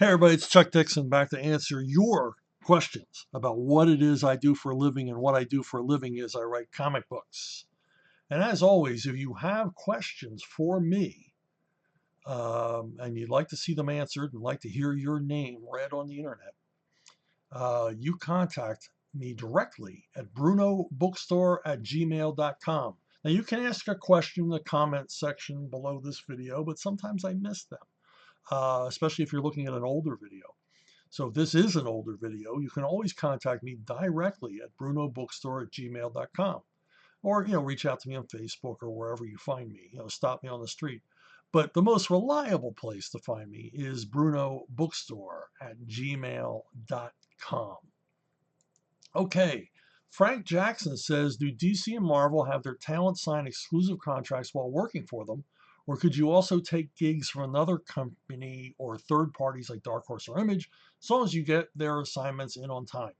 Hey everybody, it's Chuck Dixon back to answer your questions about what it is I do for a living. And what I do for a living is I write comic books. And as always, if you have questions for me and you'd like to see them answered and like to hear your name read on the internet, you contact me directly at brunobookstore@gmail.com. Now you can ask a question in the comment section below this video, but sometimes I miss them, especially if you're looking at an older video. So if this is an older video, you can always contact me directly at brunobookstore@gmail.com, or reach out to me on Facebook or wherever you find me. Stop me on the street. But the most reliable place to find me is brunobookstore@gmail.com. Okay. Frank Jackson says, do DC and Marvel have their talent sign exclusive contracts while working for them? Or could you also take gigs from another company or third parties like Dark Horse or Image, as long as you get their assignments in on time?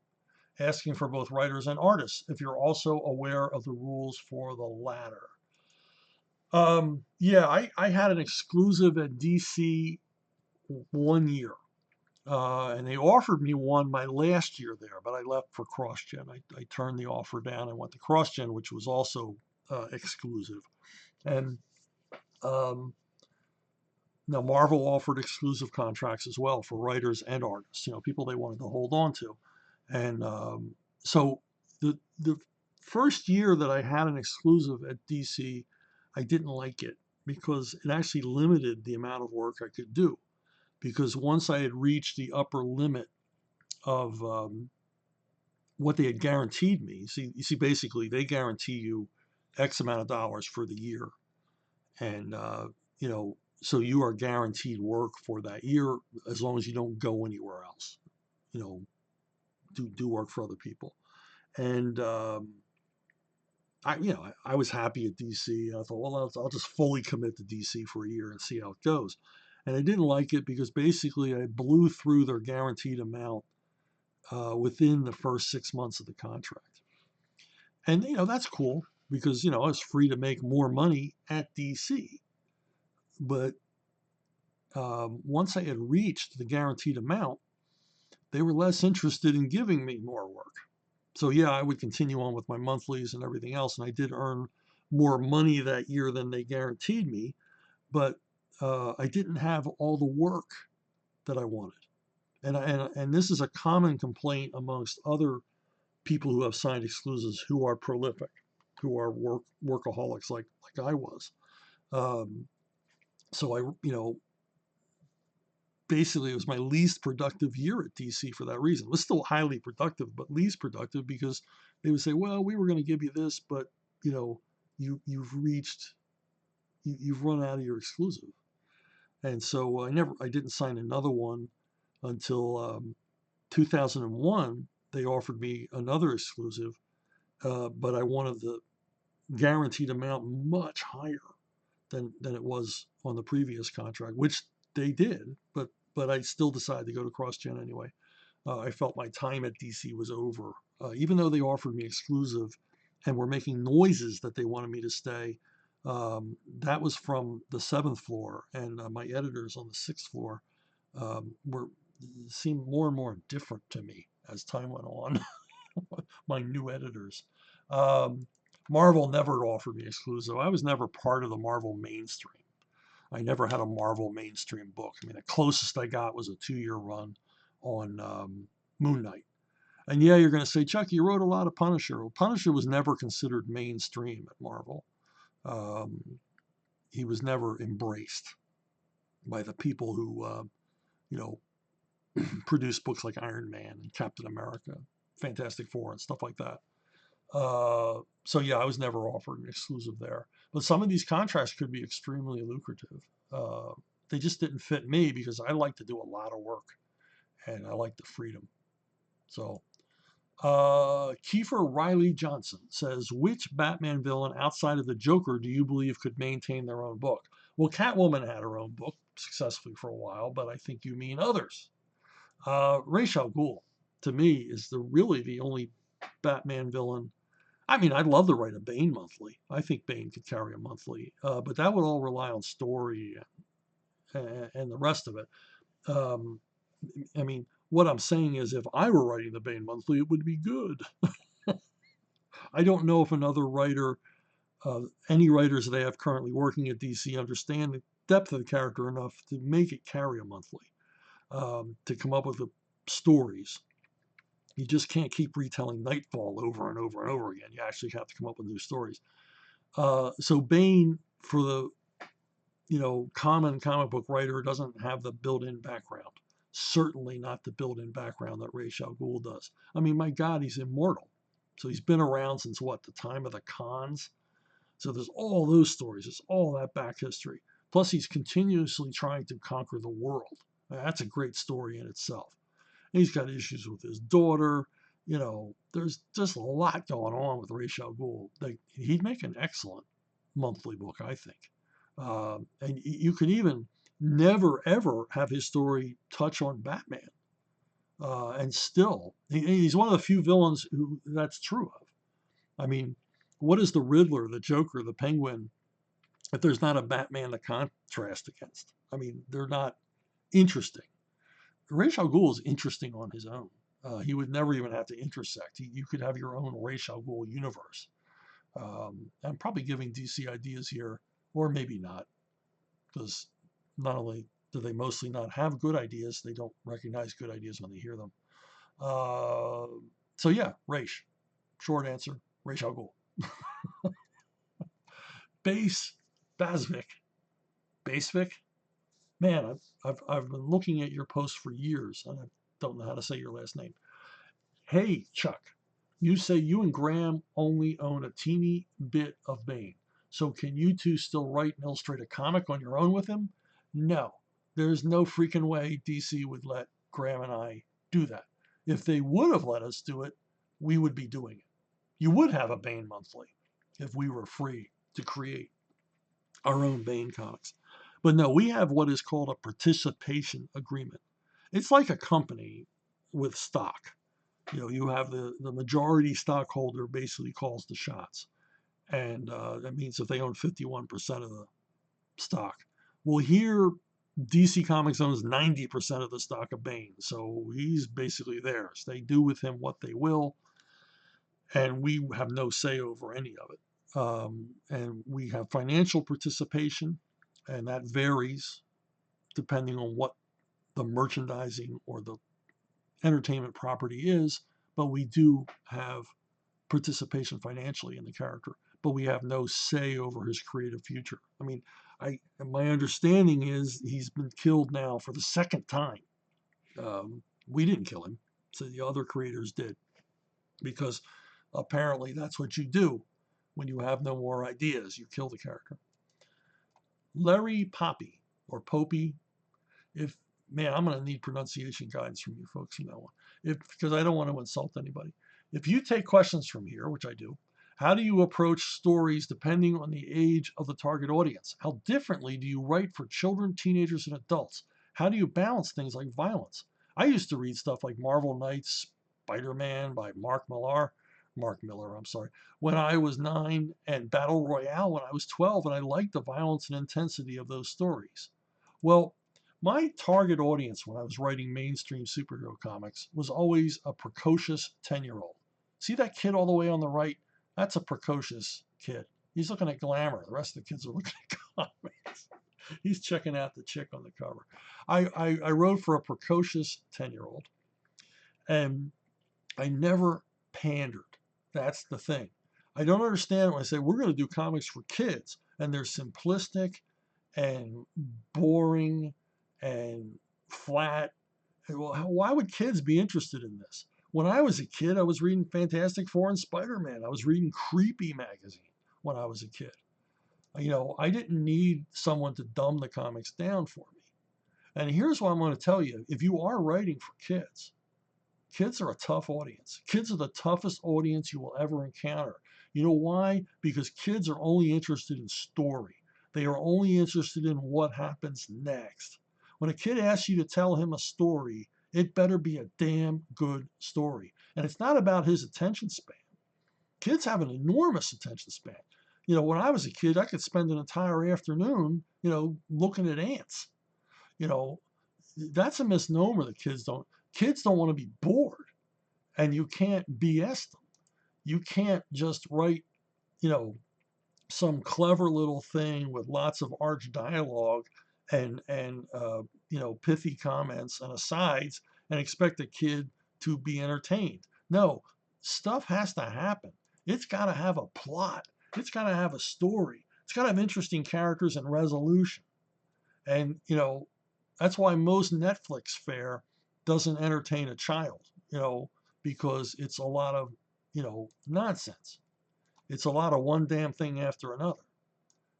Asking for both writers and artists, if you're also aware of the rules for the latter. Yeah, I had an exclusive at DC 1 year. And they offered me one my last year there, but I left for CrossGen. I turned the offer down and went to CrossGen, which was also exclusive. And um, now Marvel offered exclusive contracts as well for writers and artists, people they wanted to hold on to. And so the first year that I had an exclusive at DC, I didn't like it because it actually limited the amount of work I could do. Because once I had reached the upper limit of what they had guaranteed me. You see, basically they guarantee you X amount of dollars for the year, and so you are guaranteed work for that year as long as you don't go anywhere else. You know, do work for other people, and I was happy at DC. And I thought, well, I'll just fully commit to DC for a year and see how it goes. And I didn't like it because basically I blew through their guaranteed amount within the first 6 months of the contract. And that's cool because I was free to make more money at DC. But once I had reached the guaranteed amount, they were less interested in giving me more work. So yeah, I would continue on with my monthlies and everything else, and I did earn more money that year than they guaranteed me. But I didn't have all the work that I wanted. And this is a common complaint amongst other people who have signed exclusives who are prolific, who are workaholics like I was. Um, so basically it was my least productive year at DC for that reason. It was still highly productive, but least productive because they would say, well, we were going to give you this, but you've run out of your exclusive. And so I didn't sign another one until 2001. They offered me another exclusive, but I wanted the guaranteed amount much higher than it was on the previous contract, which they did. But I still decided to go to CrossGen anyway. I felt my time at DC was over, even though they offered me exclusive and were making noises that they wanted me to stay. That was from the seventh floor, and my editors on the sixth floor were seemed more and more different to me as time went on. My new editors. Um, Marvel never offered me exclusive. I was never part of the Marvel mainstream. I never had a Marvel mainstream book. I mean, the closest I got was a 2-year run on Moon Knight. And yeah, you're going to say, Chuck, you wrote a lot of Punisher. Well, Punisher was never considered mainstream at Marvel. Um, he was never embraced by the people who, you know, produced books like Iron Man and Captain America, Fantastic Four, and stuff like that. So yeah, I was never offered an exclusive there. But some of these contracts could be extremely lucrative. Uh, they just didn't fit me because I like to do a lot of work and I like the freedom. So Kiefer Riley Johnson says, which Batman villain outside of the Joker do you believe could maintain their own book? Well, Catwoman had her own book successfully for a while, but I think you mean others. Ra's al Ghul, to me, is really the only Batman villain. I mean, I'd love to write a Bane monthly. I think Bane could carry a monthly, but that would all rely on story and the rest of it. Um, I mean, what I'm saying is if I were writing the Bane Monthly, it would be good. I don't know if another writer, any writers that I have currently working at DC understand the depth of the character enough to make it carry a monthly, to come up with the stories. You just can't keep retelling Nightfall over and over and over again. You actually have to come up with new stories. So Bane, for the common comic book writer, doesn't have the built-in background. Certainly not the built-in background that Ra's al Ghul does. I mean, my God, he's immortal. So he's been around since what, the time of the Khans? So there's all those stories. There's all that back history. Plus, he's continuously trying to conquer the world. That's a great story in itself. And he's got issues with his daughter. There's just a lot going on with Ra's al Ghul. He'd make an excellent monthly book, I think. And you could even never, ever have his story touch on Batman. And still, he's one of the few villains who that's true of. I mean, what is the Riddler, the Joker, the Penguin, if there's not a Batman to contrast against? I mean, they're not interesting. Ra's al Ghul is interesting on his own. He would never even have to intersect. You could have your own Ra's al Ghul universe. I'm probably giving DC ideas here, or maybe not, because not only do they mostly not have good ideas, they don't recognize good ideas when they hear them. So yeah, Ra's. Short answer, Ra's al Ghul. Base Basvik. Basvik? Man, I've been looking at your posts for years, and I don't know how to say your last name. Hey, Chuck, you say you and Graham only own a teeny bit of Bane. So can you two still write and illustrate a comic on your own with him? No, there's no freaking way DC would let Graham and I do that. If they would have let us do it, we would be doing it. You would have a Bane monthly if we were free to create our own Bane comics. But no, we have what is called a participation agreement. It's like a company with stock. You have the majority stockholder basically calls the shots. And that means if they own 51% of the stock. Well, here, DC Comics owns 90% of the stock of Bane. So he's basically theirs. They do with him what they will. And we have no say over any of it. And we have financial participation, and that varies depending on what the merchandising or the entertainment property is, but we do have participation financially in the character, but we have no say over his creative future. I mean, my understanding is he's been killed now for the second time. We didn't kill him, so the other creators did, because apparently that's what you do when you have no more ideas. You kill the character. Larry Poppy, or Popey, I'm going to need pronunciation guidance from you folks from that one, because I don't want to insult anybody. If you take questions from here, which I do, how do you approach stories depending on the age of the target audience? How differently do you write for children, teenagers, and adults? How do you balance things like violence? I used to read stuff like Marvel Knights, Spider-Man by Mark Millar, when I was 9, and Battle Royale when I was 12, and I liked the violence and intensity of those stories. Well, my target audience when I was writing mainstream superhero comics was always a precocious 10-year-old. See that kid all the way on the right? That's a precocious kid. He's looking at glamour. The rest of the kids are looking at comics. He's checking out the chick on the cover. I wrote for a precocious 10-year-old, and I never pandered. That's the thing. I don't understand when I say we're going to do comics for kids, and they're simplistic and boring and flat. Well, why would kids be interested in this? When I was a kid, I was reading Fantastic Four and Spider-Man. I was reading Creepy magazine when I was a kid. I didn't need someone to dumb the comics down for me. And here's what I'm going to tell you. If you are writing for kids, kids are a tough audience. Kids are the toughest audience you will ever encounter. You know why? Because kids are only interested in story. They are only interested in what happens next. When a kid asks you to tell him a story, it better be a damn good story. And it's not about his attention span. Kids have an enormous attention span. When I was a kid, I could spend an entire afternoon, looking at ants. that's a misnomer that kids don't want to be bored, and you can't BS them. You can't just write, you know, some clever little thing with lots of arch dialogue and pithy comments and asides and expect a kid to be entertained. No, stuff has to happen. It's got to have a plot. It's got to have a story. It's got to have interesting characters and resolution. And that's why most Netflix fare doesn't entertain a child. Because it's a lot of nonsense. It's a lot of one damn thing after another,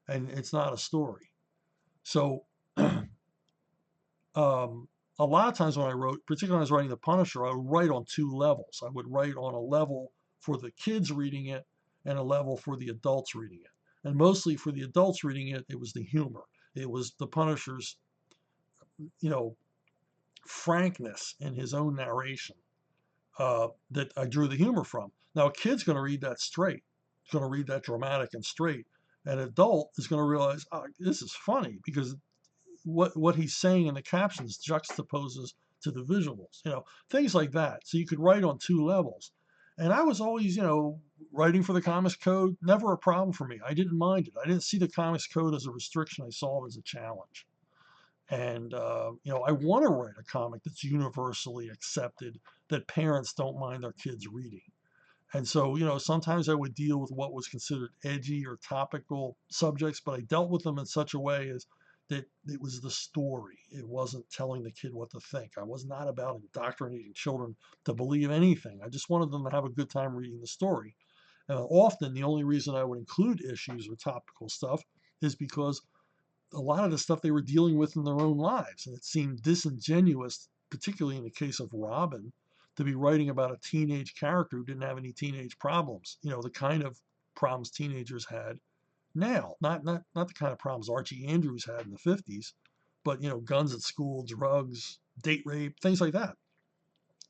and it's not a story. So, a lot of times when I wrote, particularly when I was writing The Punisher, I would write on two levels. I would write on a level for the kids reading it and a level for the adults reading it. And mostly for the adults reading it, it was the humor. It was the Punisher's, frankness in his own narration that I drew the humor from. Now, a kid's going to read that straight. He's going to read that dramatic and straight. An adult is going to realize, oh, this is funny because what he's saying in the captions juxtaposes to the visuals, things like that. So you could write on two levels. And I was always, writing for the Comics Code, never a problem for me. I didn't mind it. I didn't see the Comics Code as a restriction. I saw it as a challenge. And, I want to write a comic that's universally accepted, that parents don't mind their kids reading. And so, sometimes I would deal with what was considered edgy or topical subjects, but I dealt with them in such a way as that it was the story. It wasn't telling the kid what to think. I was not about indoctrinating children to believe anything. I just wanted them to have a good time reading the story. And often the only reason I would include issues or topical stuff is because a lot of the stuff they were dealing with in their own lives. And it seemed disingenuous, particularly in the case of Robin, to be writing about a teenage character who didn't have any teenage problems, the kind of problems teenagers had now, not the kind of problems Archie Andrews had in the 50s, but, guns at school, drugs, date rape, things like that.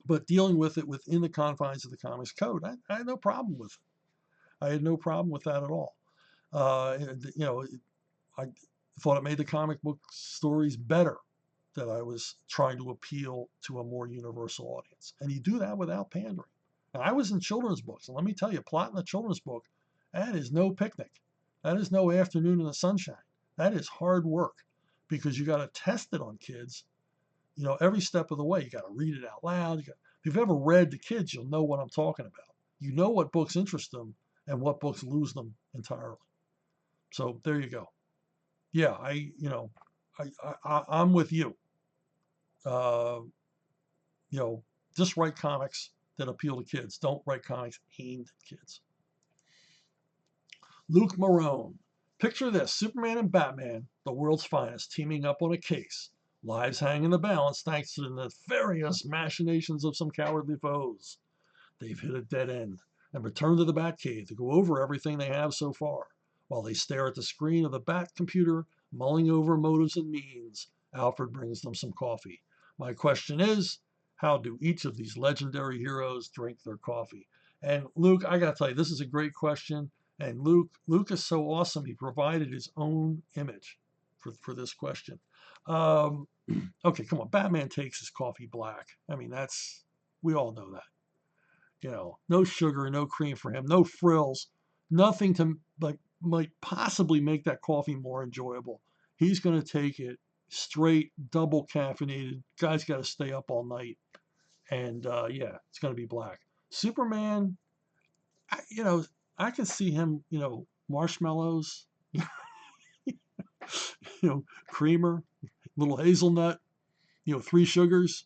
But dealing with it within the confines of the Comics Code, I had no problem with it. I had no problem with that at all. I thought it made the comic book stories better, that I was trying to appeal to a more universal audience. And you do that without pandering. And I was in children's books. And let me tell you, plotting a children's book, that is no picnic. That is no afternoon in the sunshine. That is hard work because you got to test it on kids, every step of the way. You got to read it out loud. If you've ever read to kids, you'll know what I'm talking about. You know what books interest them and what books lose them entirely. So there you go. Yeah, I'm with you. Uh, just write comics that appeal to kids. Don't write comics aimed at kids. Luke Marone. Picture this: Superman and Batman, the world's finest, teaming up on a case. Lives hang in the balance thanks to the nefarious machinations of some cowardly foes. They've hit a dead end and return to the Batcave to go over everything they have so far. While they stare at the screen of the Bat computer, mulling over motives and means, Alfred brings them some coffee. My question is, how do each of these legendary heroes drink their coffee? And Luke, I got to tell you, this is a great question. And Luke is so awesome. He provided his own image for this question. Okay, come on. Batman takes his coffee black. I mean, we all know that. No sugar, no cream for him, no frills, nothing to might possibly make that coffee more enjoyable. He's going to take it straight, double caffeinated. Guy's got to stay up all night, and yeah, it's going to be black. Superman, I can see him, marshmallows, creamer, little hazelnut, 3 sugars.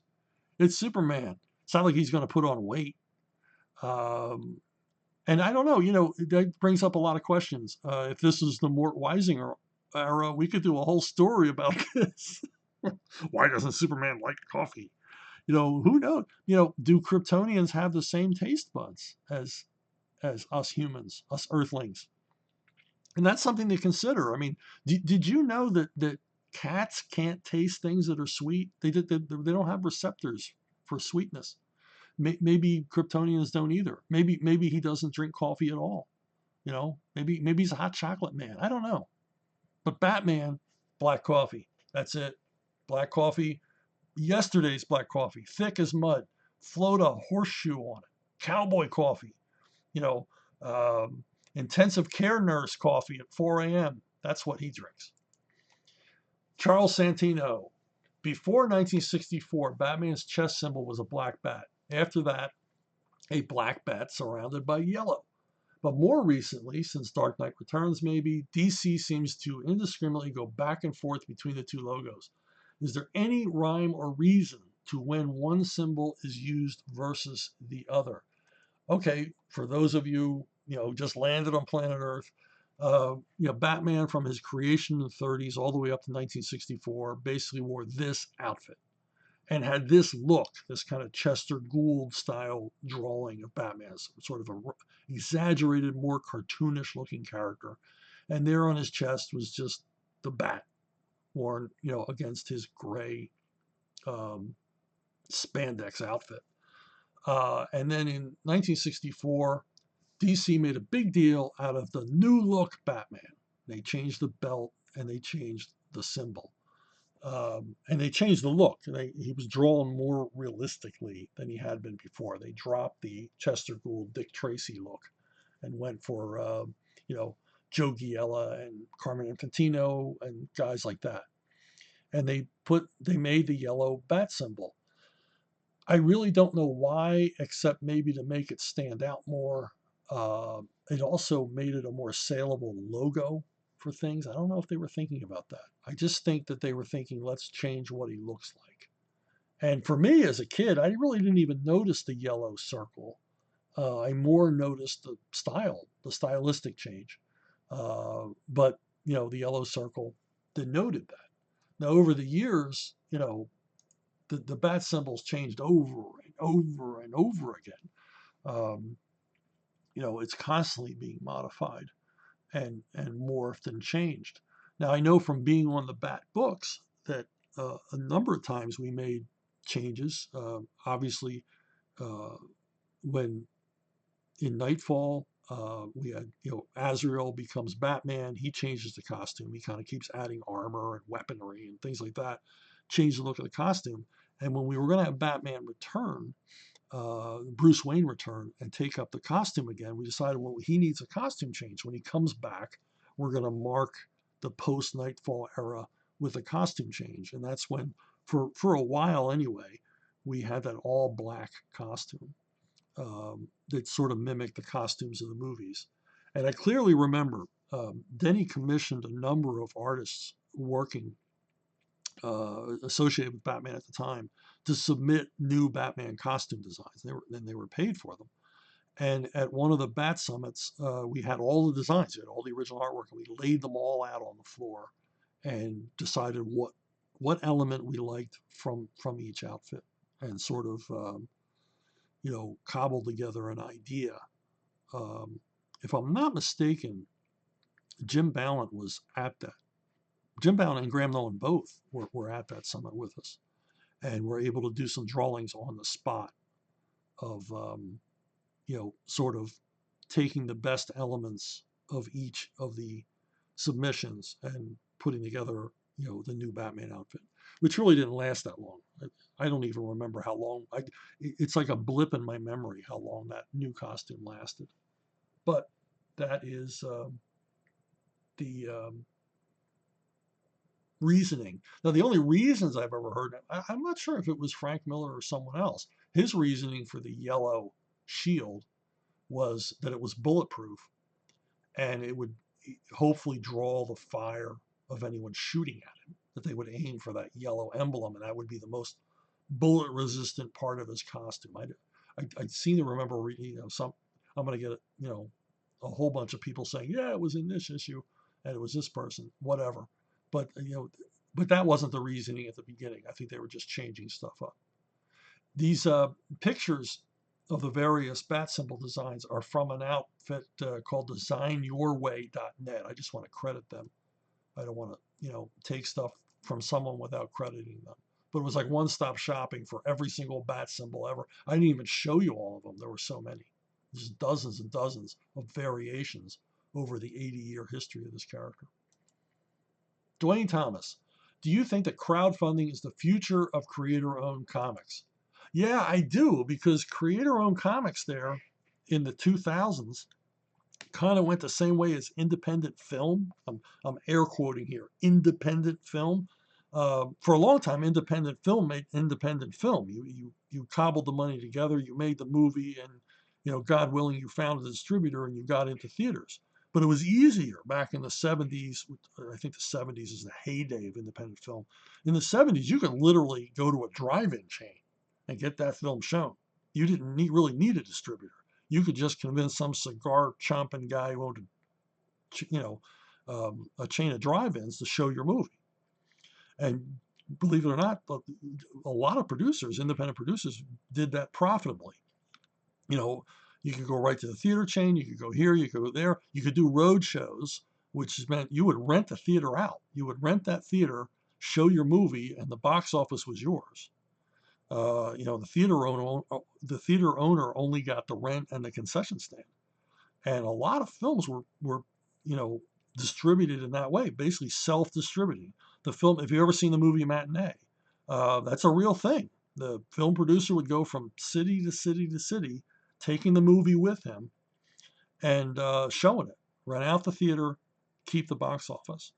It's Superman. It's not like he's going to put on weight. And I don't know, that brings up a lot of questions. If this is the Mort Weisinger era, we could do a whole story about this. Why doesn't Superman like coffee? Who knows? Do Kryptonians have the same taste buds as us humans, us Earthlings? And that's something to consider. I mean, did you know that cats can't taste things that are sweet? They don't have receptors for sweetness. Maybe Kryptonians don't either. Maybe he doesn't drink coffee at all. Maybe he's a hot chocolate man. I don't know. But Batman, black coffee. That's it. Black coffee. Yesterday's black coffee, thick as mud, float a horseshoe on it. Cowboy coffee, you know, intensive care nurse coffee at 4 a.m. That's what he drinks. Charles Santino. Before 1964, Batman's chest symbol was a black bat. After that, a black bat surrounded by yellow. But more recently, since Dark Knight Returns, maybe, DC seems to indiscriminately go back and forth between the two logos. Is there any rhyme or reason to when one symbol is used versus the other? Okay, for those of you, just landed on planet Earth, Batman from his creation in the 30s all the way up to 1964 basically wore this outfit and had this look, this kind of Chester Gould style drawing of Batman, sort of a exaggerated, more cartoonish looking character. And there on his chest was just the bat worn, against his gray spandex outfit. And then in 1964, DC made a big deal out of the new look Batman. They changed the belt and they changed the symbol. And they changed the look. He was drawn more realistically than he had been before. They dropped the Chester Gould, Dick Tracy look and went for, Joe Giella and Carmen Infantino and guys like that. And they made the yellow bat symbol. I really don't know why, except maybe to make it stand out more. It also made it a more saleable logo for things. I don't know if they were thinking about that. I just think that they were thinking, let's change what he looks like. And for me as a kid, I really didn't even notice the yellow circle. I more noticed the stylistic change. But, the yellow circle denoted that. Now, over the years, the bat symbols changed over and over and over again. Um, it's constantly being modified and morphed and changed. Now, I know from being on the bat books that a number of times we made changes. Obviously, when in Nightfall, we had, Azrael becomes Batman. He changes the costume. He kind of keeps adding armor and weaponry and things like that, change the look of the costume. And when we were going to have Batman return, Bruce Wayne return and take up the costume again, we decided, well, he needs a costume change. When he comes back, we're going to mark the post Nightfall era with a costume change. And that's when, for a while anyway, we had that all black costume that sort of mimicked the costumes of the movies. And I clearly remember Denny commissioned a number of artists working associated with Batman at the time to submit new Batman costume designs. They were paid for them. And at one of the Bat Summits, we had all the designs, we had all the original artwork, and we laid them all out on the floor and decided what element we liked from each outfit, and sort of cobbled together an idea. If I'm not mistaken, Jim Ballant was at that. Jim Ballant and Graham Nolan both were at that summit with us, and were able to do some drawings on the spot of, sort of taking the best elements of each of the submissions and putting together, the new Batman outfit, which really didn't last that long. I don't even remember how long. It's like a blip in my memory how long that new costume lasted. But that is the reasoning. Now, the only reasons I've ever heard, I'm not sure if it was Frank Miller or someone else, his reasoning for the yellow shield was that it was bulletproof and it would hopefully draw the fire of anyone shooting at him, that they would aim for that yellow emblem, and that would be the most bullet resistant part of his costume. I seem to remember reading, I'm going to get, a whole bunch of people saying, yeah, it was in this issue and it was this person, whatever. But, but that wasn't the reasoning at the beginning. I think they were just changing stuff up. These pictures of the various bat symbol designs are from an outfit called designyourway.net. I just want to credit them. I don't want to, take stuff from someone without crediting them. But it was like one-stop shopping for every single bat symbol ever. I didn't even show you all of them. There were so many. There's dozens and dozens of variations over the 80-year history of this character. Dwayne Thomas. do you think that crowdfunding is the future of creator-owned comics? Yeah, I do, because creator-owned comics there in the 2000s kind of went the same way as independent film. I'm air quoting here, independent film. For a long time, independent film made independent film. You cobbled the money together, you made the movie, and God willing, you found a distributor and you got into theaters. But it was easier back in the 70s. I think the 70s is the heyday of independent film. In the 70s, you could literally go to a drive-in chain and get that film shown. You didn't really need a distributor. You could just convince some cigar chomping guy who owned a chain of drive-ins to show your movie. And believe it or not, a lot of producers, independent producers, did that profitably. You could go right to the theater chain. You could go here. You could go there. You could do road shows, which meant you would rent the theater out. You would rent that theater, show your movie, and the box office was yours. The theater owner only got the rent and the concession stand, and a lot of films were distributed in that way, basically self-distributing. The film, if you ever seen the movie Matinee, that's a real thing. The film producer would go from city to city to city, taking the movie with him and showing it, rent out the theater, keep the box office.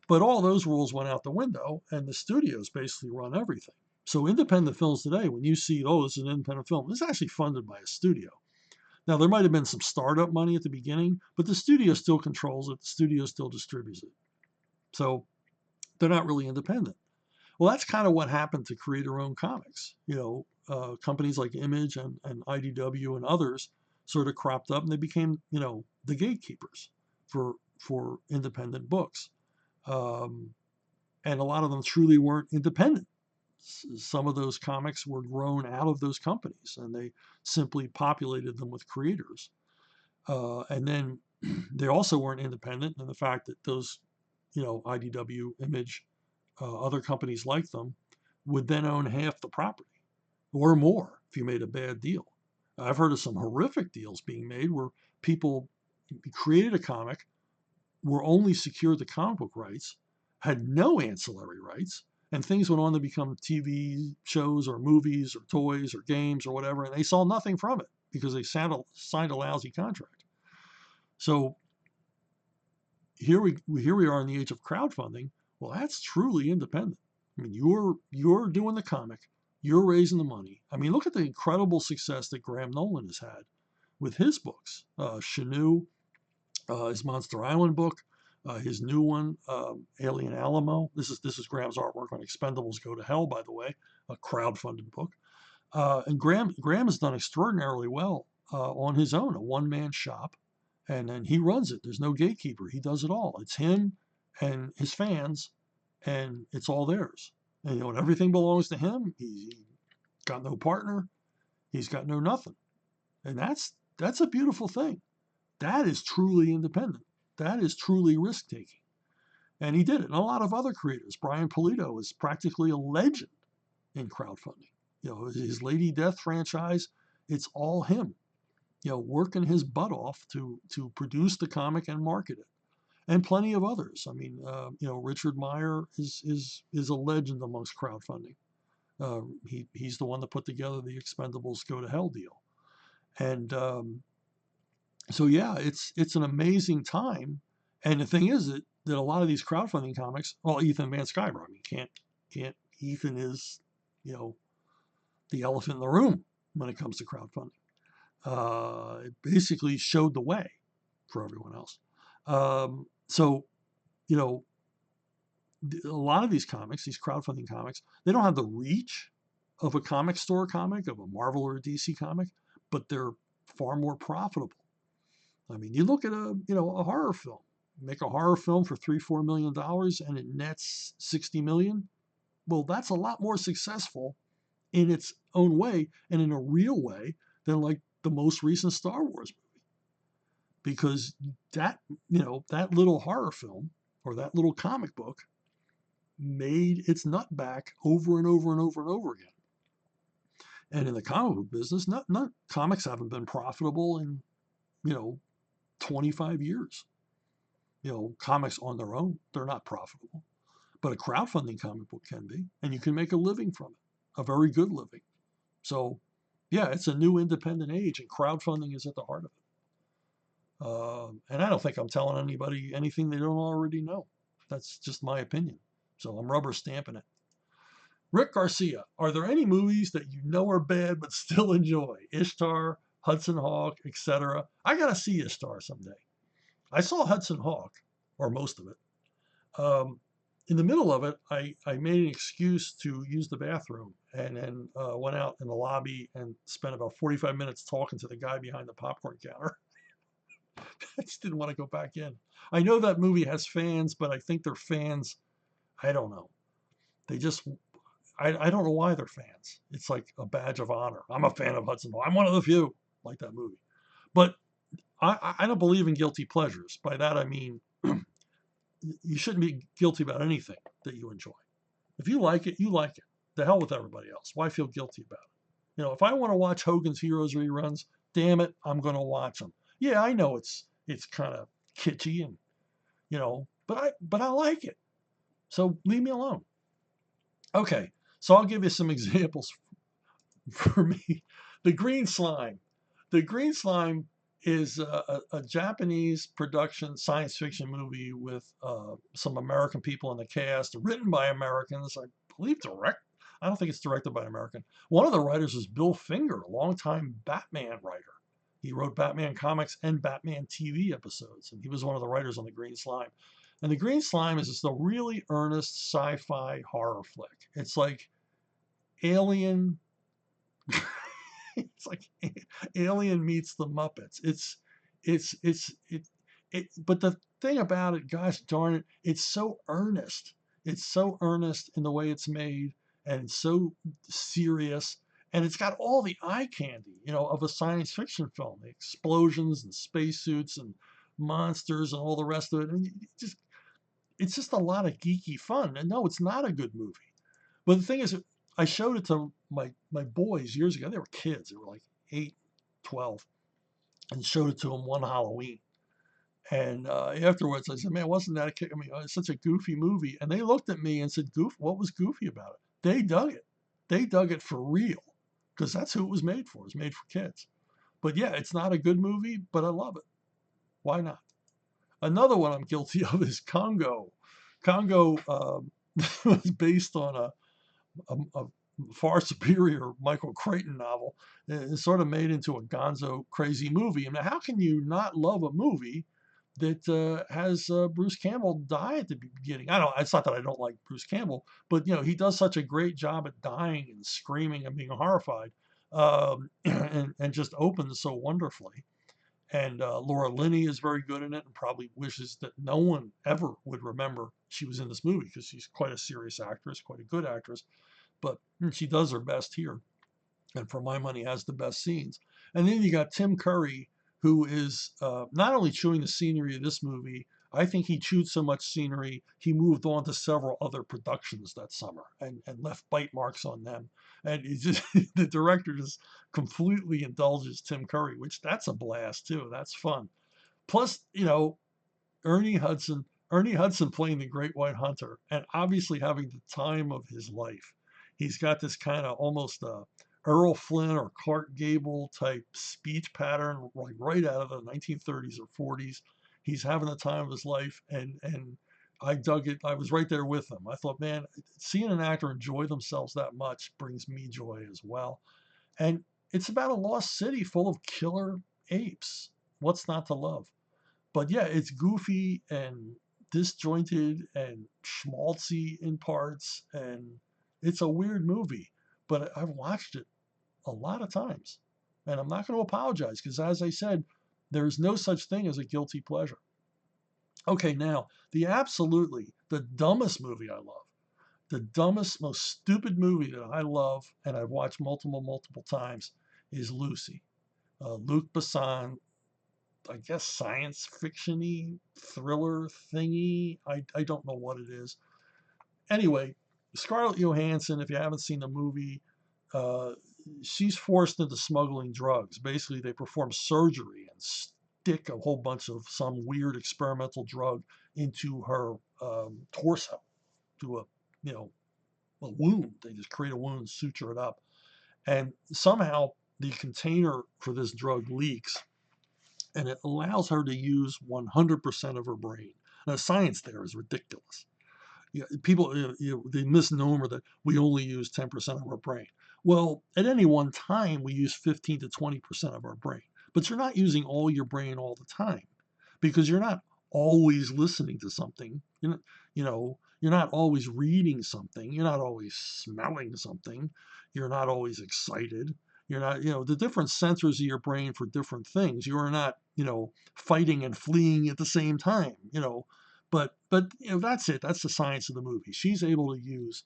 But all those rules went out the window, and the studios basically run everything. So independent films today, when you see, oh, this is an independent film, it's actually funded by a studio. Now, there might have been some startup money at the beginning, but the studio still controls it. The studio still distributes it. So they're not really independent. Well, that's kind of what happened to creator-owned comics. Companies like Image and IDW and others sort of cropped up, and they became, the gatekeepers for independent books. And a lot of them truly weren't independent. Some of those comics were grown out of those companies, and they simply populated them with creators. And then they also weren't independent in the fact that those, IDW, Image, other companies like them would then own half the property or more if you made a bad deal. I've heard of some horrific deals being made where people created a comic, were only secured the comic book rights, had no ancillary rights, and things went on to become TV shows or movies or toys or games or whatever, and they saw nothing from it because they signed a lousy contract. So here we are in the age of crowdfunding. Well, that's truly independent. I mean, you're doing the comic, you're raising the money. I mean, look at the incredible success that Graham Nolan has had with his books. Chenu, his Monster Island book, his new one, Alien Alamo. This is Graham's artwork on Expendables Go to Hell, by the way, a crowdfunded book. And Graham has done extraordinarily well on his own, a one-man shop, and then he runs it. There's no gatekeeper. He does it all. It's him and his fans, and it's all theirs. And everything belongs to him. He got no partner. He's got no nothing. And that's a beautiful thing. That is truly independent. That is truly risk-taking. And he did it. And a lot of other creators. Brian Pulido is practically a legend in crowdfunding. His Lady Death franchise, it's all him, working his butt off to produce the comic and market it. And plenty of others. I mean, Richard Meyer is a legend amongst crowdfunding. He's the one that put together the Expendables Go to Hell deal. And so yeah, it's an amazing time. And the thing is that a lot of these crowdfunding comics, well, Ethan Van Sciver, I mean, can't Ethan is, the elephant in the room when it comes to crowdfunding. It basically showed the way for everyone else. So, a lot of these comics, these crowdfunding comics, they don't have the reach of a comic store comic, of a Marvel or a DC comic, but they're far more profitable. I mean, you look at a horror film, make a horror film for $3-4 million and it nets 60 million. Well, that's a lot more successful in its own way and in a real way than like the most recent Star Wars movie. Because that little horror film or that little comic book made its nut back over and over and over and over again. And in the comic book business, not comics haven't been profitable in, 25 years. Comics on their own, they're not profitable. but a crowdfunding comic book can be, and you can make a living from it, a very good living. So, yeah, it's a new independent age, and crowdfunding is at the heart of it. And I don't think I'm telling anybody anything they don't already know. That's just my opinion. So I'm rubber stamping it. Rick Garcia, are there any movies that you know are bad but still enjoy? Ishtar, Hudson Hawk, etc. I gotta see Ishtar someday. I saw Hudson Hawk, or most of it. In the middle of it, I made an excuse to use the bathroom and then went out in the lobby and spent about 45 minutes talking to the guy behind the popcorn counter. I just didn't want to go back in. I know that movie has fans, but I think they're fans. I don't know. They just, I don't know why they're fans. It's like a badge of honor. I'm a fan of Hudson Hawk. I'm one of the few like that movie. But I don't believe in guilty pleasures. By that, I mean, you shouldn't be guilty about anything that you enjoy. If you like it, you like it. The hell with everybody else. Why feel guilty about it? You know, if I want to watch Hogan's Heroes reruns, damn it, I'm going to watch them. Yeah, I know it's kind of kitschy and but I like it. So leave me alone. Okay, so I'll give you some examples for me. The Green Slime. The Green Slime is a Japanese production science fiction movie with some American people in the cast, written by Americans, I believe I don't think it's directed by an American. One of the writers is Bill Finger, a longtime Batman writer. He wrote Batman comics and Batman TV episodes, and he was one of the writers on The Green Slime. And The Green Slime is just a really earnest sci-fi horror flick. It's like Alien. It's like Alien meets the Muppets. But the thing about it, gosh darn it, it's so earnest. It's so earnest in the way it's made and so serious. And it's got all the eye candy, of a science fiction film, the explosions and spacesuits and monsters and all the rest of it. And it's just a lot of geeky fun. And no, it's not a good movie. But the thing is, I showed it to my boys years ago. They were kids. They were like 8, 12, and showed it to them one Halloween. And afterwards, I said, "Man, wasn't that a kick? I mean, it's such a goofy movie." And they looked at me and said, "Goof? What was goofy about it?" They dug it. They dug it for real, because that's who it was made for. It was made for kids. But yeah, it's not a good movie, but I love it. Why not? Another one I'm guilty of is Congo. Congo was based on a far superior Michael Crichton novel. It's sort of made into a gonzo crazy movie. I mean, how can you not love a movie that has Bruce Campbell die at the beginning? I don't. It's not that I don't like Bruce Campbell, but he does such a great job at dying and screaming and being horrified, and just opens so wonderfully. And Laura Linney is very good in it, and probably wishes that no one ever would remember she was in this movie, because she's quite a serious actress, quite a good actress. But she does her best here, and for my money has the best scenes. And then you got Tim Curry, who is not only chewing the scenery of this movie. I think he chewed so much scenery, he moved on to several other productions that summer and left bite marks on them. And he just, the director just completely indulges Tim Curry, which that's a blast too. That's fun. Plus, Ernie Hudson, Ernie Hudson playing the Great White Hunter, and obviously having the time of his life. He's got this kind of almost Errol Flynn or Clark Gable type speech pattern, like right out of the 1930s or 40s. He's having the time of his life, and I dug it. I was right there with him. I thought, man, seeing an actor enjoy themselves that much brings me joy as well. And it's about a lost city full of killer apes. What's not to love? But yeah, it's goofy and disjointed and schmaltzy in parts, and it's a weird movie. But I've watched it a lot of times, and I'm not going to apologize, because, as I said, there's no such thing as a guilty pleasure. Okay, now the dumbest movie I love, the dumbest, most stupid movie that I love, and I've watched multiple times, is Lucy. Luc Besson, I guess science fiction-y thriller thingy. I don't know what it is. Anyway, Scarlett Johansson, if you haven't seen the movie, uh, she's forced into smuggling drugs. Basically, they perform surgery and stick a whole bunch of some weird experimental drug into her torso. do a, you know, a wound. They just create a wound, suture it up, and somehow the container for this drug leaks, and it allows her to use 100% of her brain. Now, the science there is ridiculous. People, the misnomer that we only use 10% of our brain. Well, at any one time, we use 15 to 20% of our brain, but you're not using all your brain all the time because you're not always listening to something. You're not always reading something. You're not always smelling something. You're not always excited. You're not, the different sensors of your brain for different things. You are not, fighting and fleeing at the same time, but that's it. That's the science of the movie. She's able to use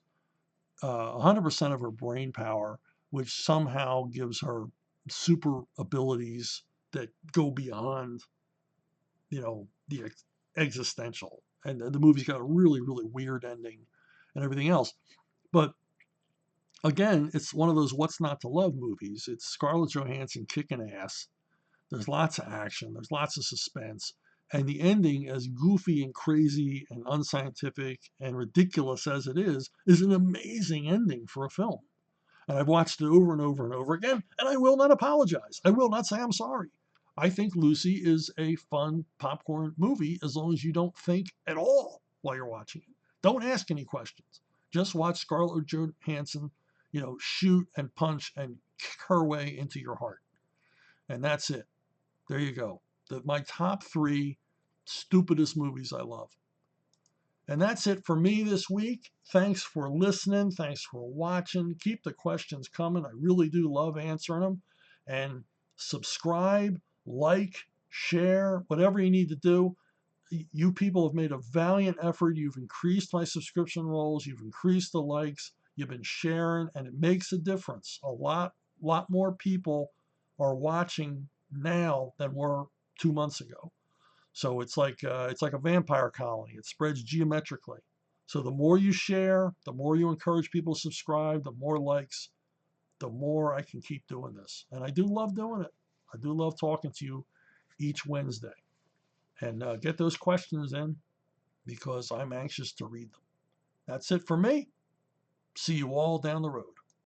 100% of her brain power, which somehow gives her super abilities that go beyond, the existential. And the movie's got a really, really weird ending and everything else. But again, it's one of those what's not to love movies. It's Scarlett Johansson kicking ass. There's lots of action, there's lots of suspense. And the ending, as goofy and crazy and unscientific and ridiculous as it is an amazing ending for a film. And I've watched it over and over and over again, and I will not apologize. I will not say I'm sorry. I think Lucy is a fun popcorn movie as long as you don't think at all while you're watching it. Don't ask any questions. Just watch Scarlett Johansson, shoot and punch and kick her way into your heart. And that's it. There you go. My top 3 stupidest movies I love. And that's it for me this week. Thanks for listening. Thanks for watching. Keep the questions coming. I really do love answering them. And subscribe, like, share, whatever you need to do. You people have made a valiant effort. You've increased my subscription rolls. You've increased the likes. You've been sharing, and it makes a difference. A lot more people are watching now than were 2 months ago. So it's like a vampire colony. It spreads geometrically. So the more you share, the more you encourage people to subscribe, the more likes, the more I can keep doing this. And I do love doing it. I do love talking to you each Wednesday. And get those questions in because I'm anxious to read them. That's it for me. See you all down the road.